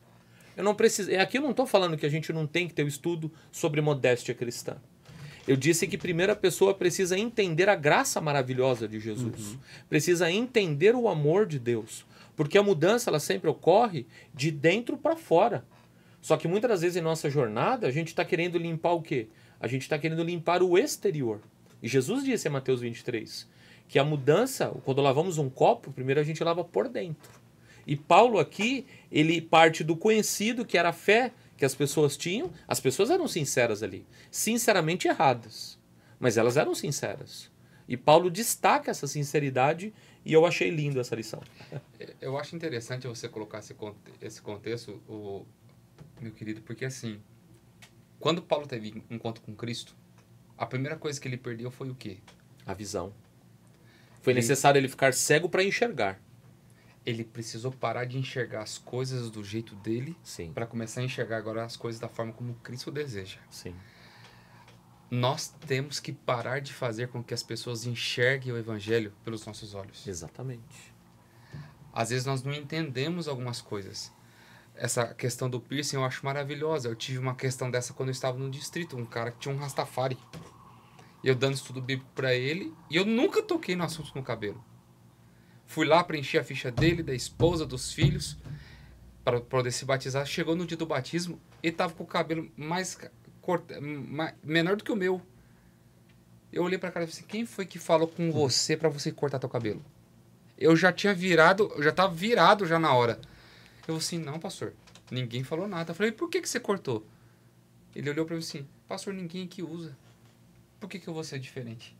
Eu não preciso. Aqui eu não estou falando que a gente não tem que ter o estudo sobre modéstia cristã. Eu disse que primeiro a pessoa precisa entender a graça maravilhosa de Jesus. Precisa entender o amor de Deus. Porque a mudança ela sempre ocorre de dentro para fora. Só que muitas das vezes em nossa jornada a gente está querendo limpar o quê? A gente está querendo limpar o exterior. E Jesus disse em Mateus 23 que a mudança, quando lavamos um copo, primeiro a gente lava por dentro. E Paulo aqui, ele parte do conhecido, que era a fé que as pessoas tinham. As pessoas eram sinceras ali. Sinceramente erradas. Mas elas eram sinceras. E Paulo destaca essa sinceridade e eu achei lindo essa lição. Eu acho interessante você colocar esse contexto, meu querido, porque assim, quando Paulo teve encontro com Cristo, a primeira coisa que ele perdeu foi o quê? A visão. Foi necessário ele ficar cego para enxergar. Ele precisou parar de enxergar as coisas do jeito dele Sim, para começar a enxergar agora as coisas da forma como Cristo deseja. sim. Nós temos que parar de fazer com que as pessoas enxerguem o evangelho pelos nossos olhos. Exatamente. Às vezes nós não entendemos algumas coisas. Essa questão do piercing eu acho maravilhosa. Eu tive uma questão dessa quando eu estava no distrito, um cara que tinha um Rastafari. E eu dando estudo bíblico para ele, e eu nunca toquei no assunto no cabelo. Fui lá preencher a ficha dele, da esposa, dos filhos, para poder se batizar. Chegou no dia do batismo, ele estava com o cabelo menor do que o meu. Eu olhei para cara e falei assim, quem foi que falou com você para você cortar teu cabelo? Eu já tinha virado, eu já estava virado já na hora. Eu falei assim, não, pastor, ninguém falou nada. Eu falei, por que você cortou? Ele olhou para mim assim, pastor, ninguém aqui usa. Por que eu vou ser diferente?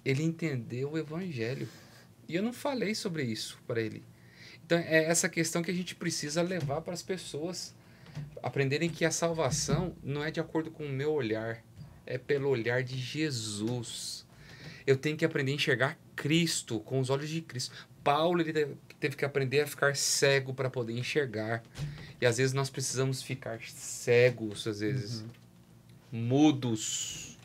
Ele entendeu o evangelho. E eu não falei sobre isso para ele. Então, é essa questão que a gente precisa levar para as pessoas. Aprenderem que a salvação não é de acordo com o meu olhar. É pelo olhar de Jesus. Eu tenho que aprender a enxergar Cristo com os olhos de Cristo. Paulo ele teve que aprender a ficar cego para poder enxergar. E às vezes nós precisamos ficar cegos, às vezes. Mudos,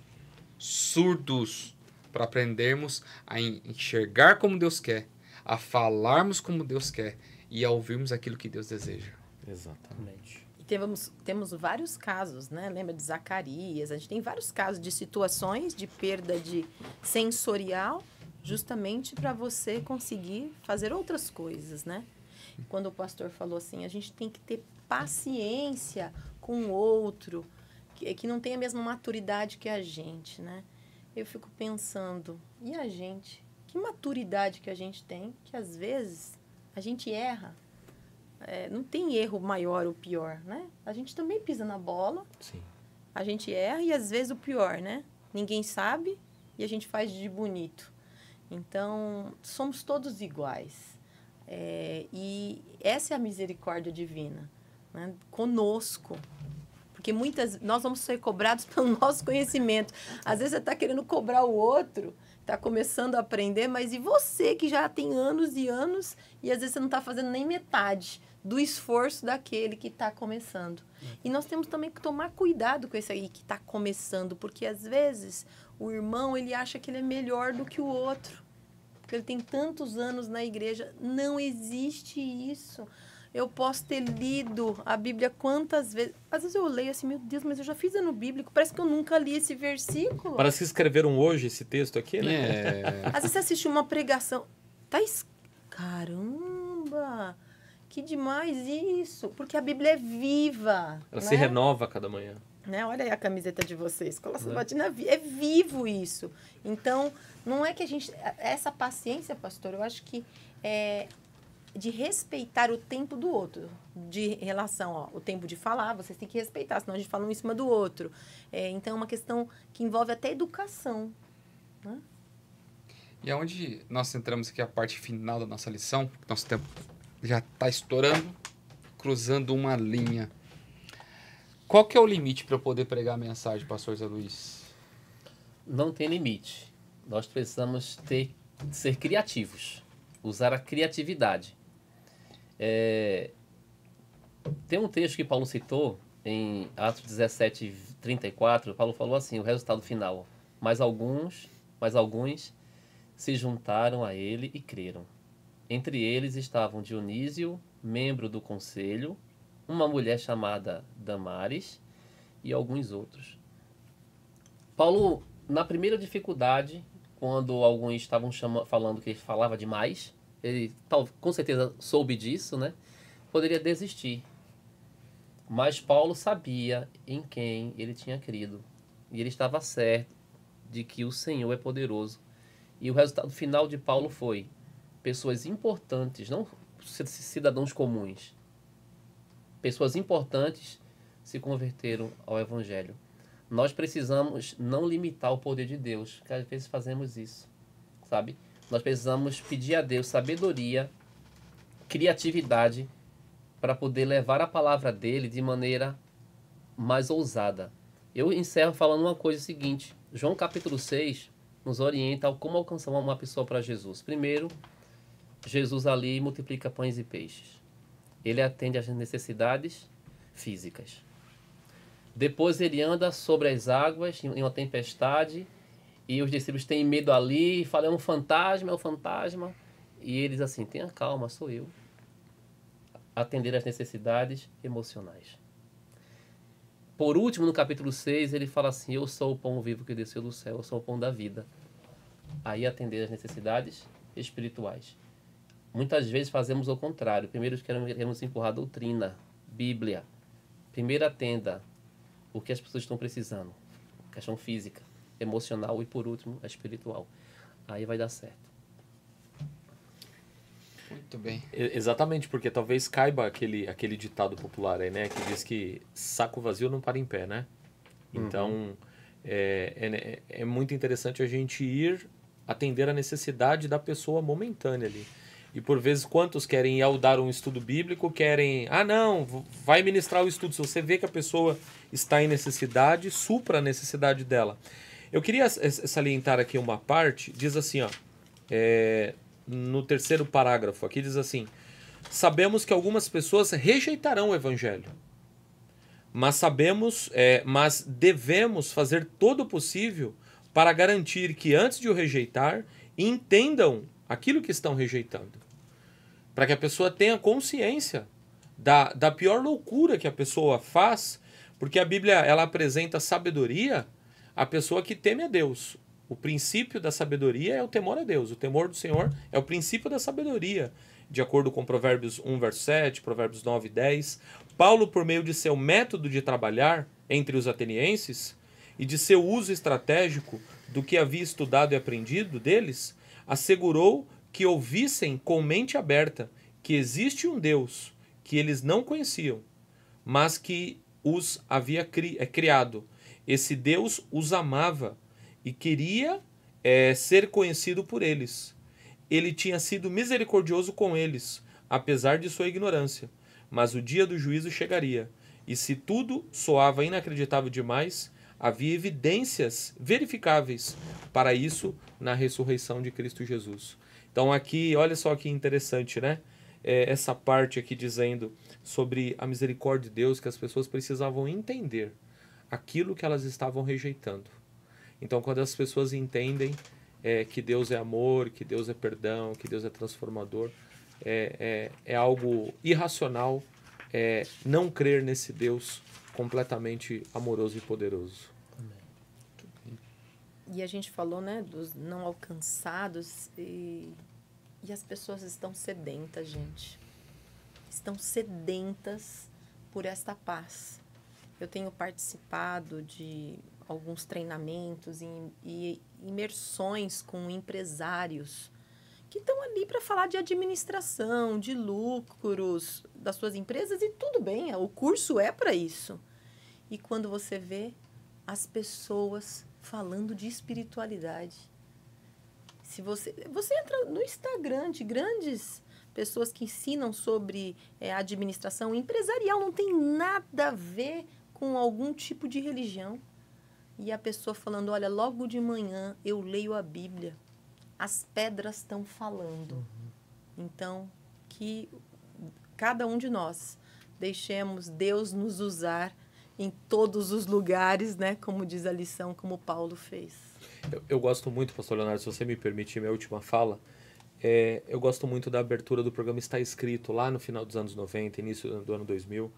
surdos, para aprendermos a enxergar como Deus quer, a falarmos como Deus quer e a ouvirmos aquilo que Deus deseja. Exatamente. E temos vários casos, né? Lembra de Zacarias? A gente tem vários casos de situações de perda de sensorial, justamente para você conseguir fazer outras coisas, né? Quando o pastor falou assim, a gente tem que ter paciência com o outro, que não tem a mesma maturidade que a gente, né? Eu fico pensando, e a gente? Que maturidade que a gente tem, que às vezes a gente erra. Não tem erro maior ou pior, né? A gente também pisa na bola, Sim. a gente erra e às vezes o pior, né? Ninguém sabe e a gente faz de bonito. Então, somos todos iguais. E essa é a misericórdia divina, né? Conosco. Porque nós vamos ser cobrados pelo nosso conhecimento. Às vezes você está querendo cobrar o outro, está começando a aprender, mas e você que já tem anos e anos e às vezes você não está fazendo nem metade do esforço daquele que está começando. E nós temos também que tomar cuidado com esse aí que está começando, porque às vezes o irmão ele acha que ele é melhor do que o outro, porque ele tem tantos anos na igreja. Não existe isso. Eu posso ter lido a Bíblia quantas vezes. Às vezes eu leio assim, meu Deus, mas eu já fiz ano bíblico. Parece que eu nunca li esse versículo. Parece que escreveram hoje esse texto aqui, né? Às vezes você assiste uma pregação. Caramba! Que demais isso! Porque a Bíblia é viva. Ela né? se renova a cada manhã. Né? Olha aí a camiseta de vocês. É vivo isso. Então, não é que a gente... Essa paciência, pastor, eu acho que é de respeitar o tempo do outro, de relação o tempo de falar, vocês têm que respeitar, senão a gente fala um em cima do outro. Então, é uma questão que envolve até educação. Né? E aonde nós entramos aqui a parte final da nossa lição, nosso tempo já está estourando, cruzando uma linha. Qual que é o limite para eu poder pregar a mensagem, pastor Zé Luiz? Não tem limite. Nós precisamos ser criativos, usar a criatividade. Tem um texto que Paulo citou em Atos 17, 34. Paulo falou assim, o resultado final: mas alguns se juntaram a ele e creram. Entre eles estavam Dionísio, membro do conselho, uma mulher chamada Damares e alguns outros. Paulo, na primeira dificuldade, quando alguns estavam falando que ele falava demais, ele com certeza soube disso, né? Poderia desistir. Mas Paulo sabia em quem ele tinha crido. E ele estava certo de que o Senhor é poderoso. E o resultado final de Paulo foi pessoas importantes, não cidadãos comuns. Pessoas importantes se converteram ao Evangelho. Nós precisamos não limitar o poder de Deus, porque às vezes fazemos isso, sabe? Nós precisamos pedir a Deus sabedoria, criatividade, para poder levar a palavra dele de maneira mais ousada. Eu encerro falando uma coisa seguinte. João capítulo 6, nos orienta a como alcançar uma pessoa para Jesus. Primeiro, Jesus ali multiplica pães e peixes. Ele atende às necessidades físicas. Depois ele anda sobre as águas em uma tempestade e os discípulos têm medo ali e falam, é um fantasma. E eles assim, tenha calma, sou eu. Atender às necessidades emocionais. Por último, no capítulo 6, ele fala assim, eu sou o pão vivo que desceu do céu, eu sou o pão da vida. Aí atender às necessidades espirituais. Muitas vezes fazemos o contrário. Primeiro queremos empurrar a doutrina, Bíblia. Primeiro atenda o que as pessoas estão precisando. Questão física, emocional e, por último, a espiritual. Aí vai dar certo. Muito bem. Exatamente, porque talvez caiba aquele ditado popular aí, né? Que diz que saco vazio não para em pé, né? Então, é muito interessante a gente ir atender a necessidade da pessoa momentânea ali. E por vezes, quantos querem ir ao dar um estudo bíblico, querem... Ah, não, vai ministrar o estudo. Se você vê que a pessoa está em necessidade, supra a necessidade dela. Eu queria salientar aqui uma parte, diz assim, ó... no terceiro parágrafo, aqui diz assim... Sabemos que algumas pessoas rejeitarão o evangelho. Mas mas devemos fazer todo o possível para garantir que antes de o rejeitar, entendam aquilo que estão rejeitando. Para que a pessoa tenha consciência da pior loucura que a pessoa faz, porque a Bíblia ela apresenta sabedoria à pessoa que teme a Deus. O princípio da sabedoria é o temor a Deus. O temor do Senhor é o princípio da sabedoria, de acordo com Provérbios 1, verso 7, Provérbios 9, 10. Paulo, por meio de seu método de trabalhar entre os atenienses e de seu uso estratégico do que havia estudado e aprendido deles, assegurou que ouvissem com mente aberta que existe um Deus que eles não conheciam, mas que os havia criado. Esse Deus os amava e queria ser conhecido por eles. Ele tinha sido misericordioso com eles, apesar de sua ignorância. Mas o dia do juízo chegaria, e se tudo soava inacreditável demais, havia evidências verificáveis para isso na ressurreição de Cristo Jesus. Então aqui, olha só que interessante, né? Essa parte aqui dizendo sobre a misericórdia de Deus, que as pessoas precisavam entender aquilo que elas estavam rejeitando. Então quando as pessoas entendem que Deus é amor, que Deus é perdão, que Deus é transformador, é algo irracional não crer nesse Deus completamente amoroso e poderoso. E a gente falou, né, dos não alcançados e as pessoas estão sedentas, gente. Estão sedentas por esta paz. Eu tenho participado de alguns treinamentos e imersões com empresários que estão ali para falar de administração, de lucros das suas empresas e tudo bem, o curso é para isso. E quando você vê as pessoas falando de espiritualidade, se você entra no Instagram de grandes pessoas que ensinam sobre administração empresarial, não tem nada a ver com algum tipo de religião. E a pessoa falando, olha, logo de manhã eu leio a Bíblia, as pedras estão falando. Então, que cada um de nós deixemos Deus nos usar em todos os lugares, né? Como diz a lição, como Paulo fez. Eu gosto muito, pastor Leonardo, se você me permitir minha última fala, eu gosto muito da abertura do programa Está Escrito, lá no final dos anos 90, início do ano 2000.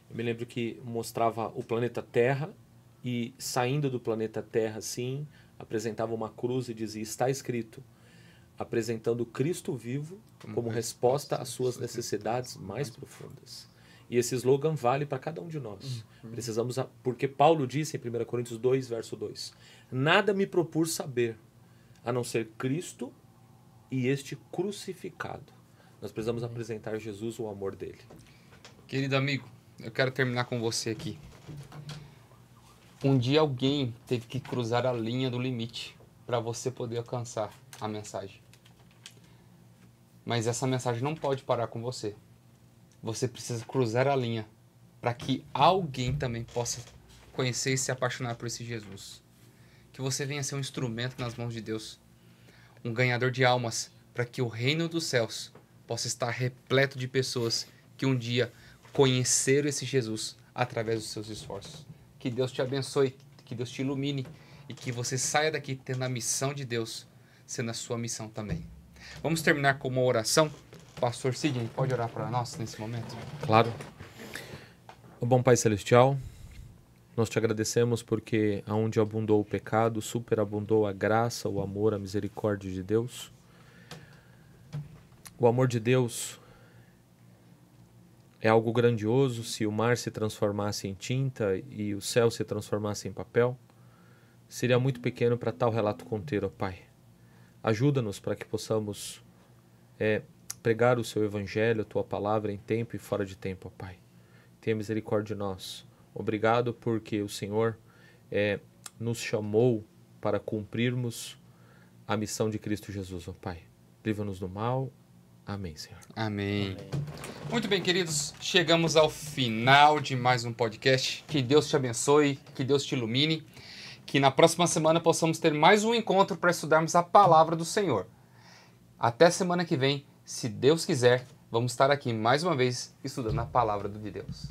Eu me lembro que mostrava o planeta Terra e saindo do planeta Terra, assim, apresentava uma cruz e dizia, está escrito, apresentando Cristo vivo como resposta às suas necessidades mais profundas. E esse slogan vale para cada um de nós. Precisamos, porque Paulo disse em 1 Coríntios 2, verso 2, nada me propus saber, a não ser Cristo e este crucificado. Nós precisamos apresentar a Jesus o amor dele. Querido amigo, eu quero terminar com você aqui. Um dia alguém teve que cruzar a linha do limite para você poder alcançar a mensagem. Mas essa mensagem não pode parar com você. Você precisa cruzar a linha para que alguém também possa conhecer e se apaixonar por esse Jesus. que você venha ser um instrumento nas mãos de Deus, um ganhador de almas, para que o reino dos céus possa estar repleto de pessoas que um dia conheceram esse Jesus através dos seus esforços. Que Deus te abençoe, que Deus te ilumine e que você saia daqui tendo a missão de Deus sendo a sua missão também. Vamos terminar com uma oração. Pastor Sidney, pode orar para nós nesse momento? Claro. O bom Pai Celestial, nós te agradecemos porque aonde abundou o pecado, superabundou a graça, o amor, a misericórdia de Deus. O amor de Deus é algo grandioso. Se o mar se transformasse em tinta e o céu se transformasse em papel, seria muito pequeno para tal relato conter, ó Pai. Ajuda-nos para que possamos pregar o Seu Evangelho, a Tua Palavra em tempo e fora de tempo, ó Pai. Tenha misericórdia de nós. Obrigado porque o Senhor nos chamou para cumprirmos a missão de Cristo Jesus, ó Pai. Livra-nos do mal. Amém, Senhor. Amém. Muito bem, queridos. Chegamos ao final de mais um podcast. Que Deus te abençoe, que Deus te ilumine. Que na próxima semana possamos ter mais um encontro para estudarmos a palavra do Senhor. Até semana que vem, se Deus quiser, vamos estar aqui mais uma vez estudando a palavra de Deus.